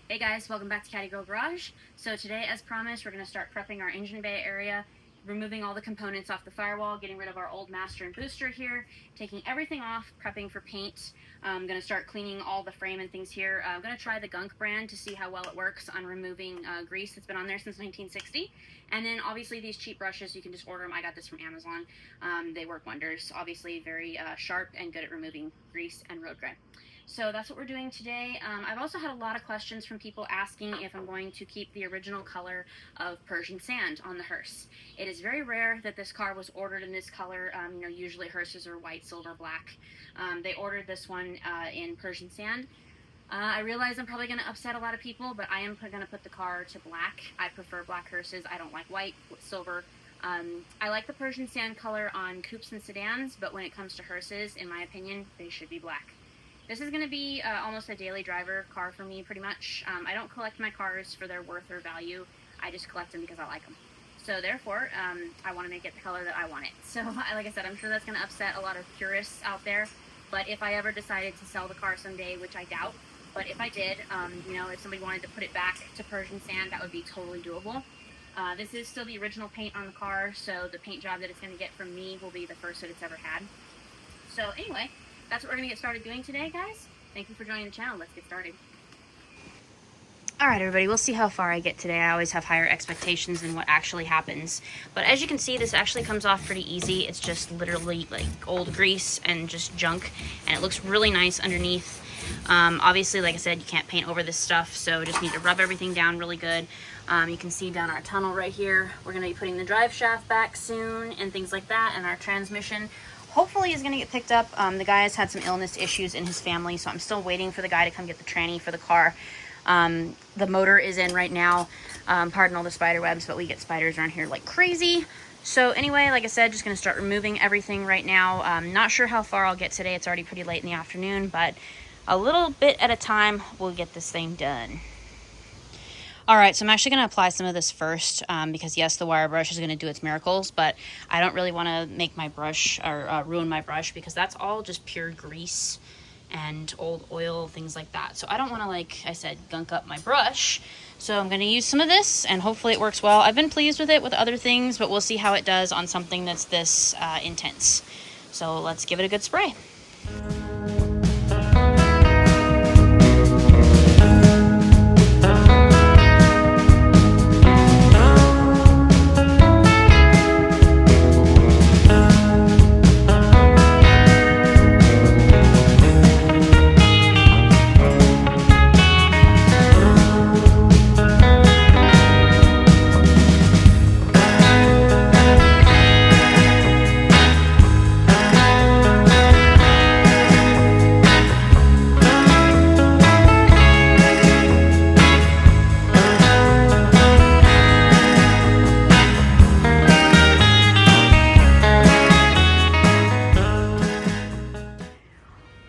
Hey guys, welcome back to Caddy Girl Garage. So today, as promised, we're going to start prepping our engine bay area, removing all the components off the firewall, getting rid of our old master and booster here, taking everything off, prepping for paint. I'm going to start cleaning all the frame and things here. I'm going to try the Gunk brand to see how well it works on removing grease that's been on there since 1960. And then obviously these cheap brushes, you can just order them. I got this from Amazon. They work wonders. Obviously very sharp and good at removing grease and road grime. So that's what we're doing today. I've also had a lot of questions from people asking if I'm going to keep the original color of Persian sand on the hearse. It is very rare that this car was ordered in this color. Usually hearses are white, silver, black. They ordered this one in Persian sand. I realize I'm probably going to upset a lot of people, but I am going to put the car to black. I prefer black hearses. I don't like white, silver. I like the Persian sand color on coupes and sedans, but when it comes to hearses, in my opinion, they should be black. This is going to be almost a daily driver car for me, pretty much. I don't collect my cars for their worth or value. I just collect them because I like them. So therefore, I want to make it the color that I want it. So like I said, I'm sure that's going to upset a lot of purists out there. But if I ever decided to sell the car someday, which I doubt, but if I did, if somebody wanted to put it back to Persian sand, that would be totally doable. This is still the original paint on the car, so the paint job that it's going to get from me will be the first that it's ever had. So anyway, that's what we're going to get started doing today, guys. Thank you for joining the channel. Let's get started. Alright everybody, we'll see how far I get today. I always have higher expectations than what actually happens. But as you can see, this actually comes off pretty easy. It's just literally like old grease and just junk. And it looks really nice underneath. Obviously, like I said, you can't paint over this stuff, so just need to rub everything down really good. You can see down our tunnel right here. We're going to be putting the drive shaft back soon and things like that, and our transmission hopefully is going to get picked up. The guy has had some illness issues in his family, so I'm still waiting for the guy to come get the tranny for the car. The motor is in right now. Pardon all the spider webs, but we get spiders around here like crazy. So anyway, like I said, just going to start removing everything right now. Not sure how far I'll get today. It's already pretty late in the afternoon, but a little bit at a time, we'll get this thing done. All right, so I'm actually going to apply some of this first because, yes, the wire brush is going to do its miracles, but I don't really want to make my brush or ruin my brush because that's all just pure grease and old oil, things like that. So I don't want to, like I said, gunk up my brush. So I'm going to use some of this, and hopefully it works well. I've been pleased with it with other things, but we'll see how it does on something that's this intense. So let's give it a good spray.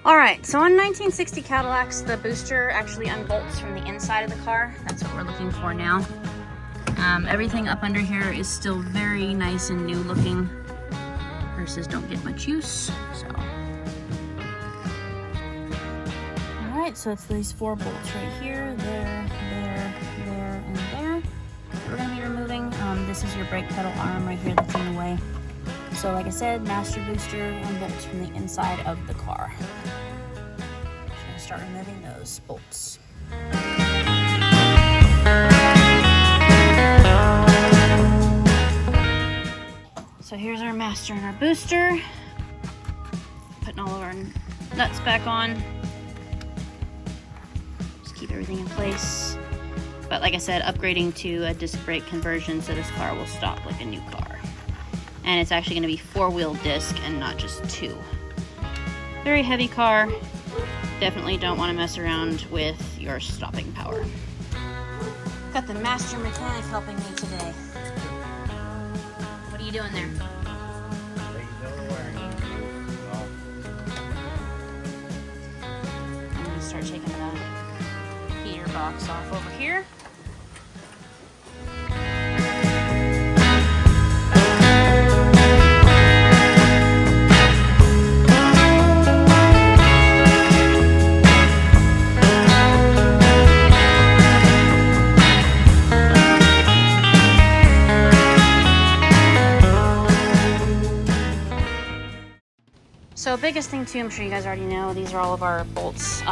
Alright, so on 1960 Cadillacs, the booster actually unbolts from the inside of the car. That's what we're looking for now. Everything up under here is still very nice and new looking. Hearses don't get much use, so. Alright, so it's these 4 bolts right here, there, and there. We're going to be removing. This is your brake pedal arm right here that's in the way. So like I said, master booster unbolts from the inside of the car. Start removing those bolts. So here's our master and our booster. Putting all of our nuts back on. Just keep everything in place. But like I said, upgrading to a disc brake conversion so this car will stop like a new car. And it's actually going to be 4-wheel disc and not just 2. Very heavy car. Definitely don't want to mess around with your stopping power. Got the master mechanic helping me today. What are you doing there? I'm going to start taking the heater box off over here. So biggest thing too, I'm sure you guys already know, these are all of our bolts,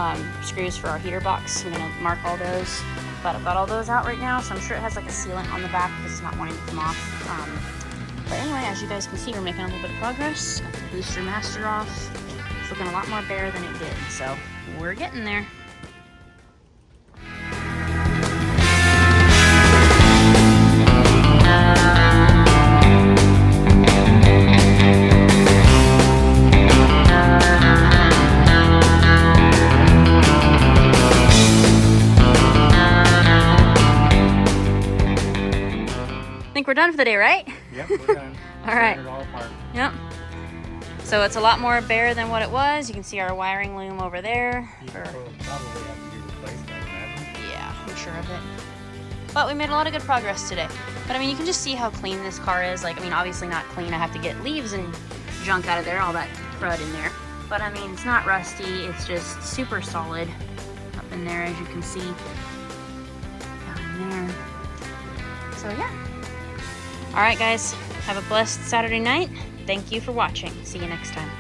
screws for our heater box. I'm gonna mark all those, but I've got all those out right now, so I'm sure it has like a sealant on the back because it's not wanting to come off. But anyway, as you guys can see, we're making a little bit of progress. Got the booster master off. It's looking a lot more bare than it did, so we're getting there. I think we're done for the day, right? Yep, we're done. All right. It all apart. Yep. So it's a lot more bare than what it was. You can see our wiring loom over there. Probably have to be replaced, I imagine. Yeah, I'm sure of it. But we made a lot of good progress today. But I mean, you can just see how clean this car is. Like, I mean, obviously not clean. I have to get leaves and junk out of there, all that crud in there. But I mean, it's not rusty. It's just super solid up in there, as you can see. Down there. So yeah. All right, guys, have a blessed Saturday night. Thank you for watching. See you next time.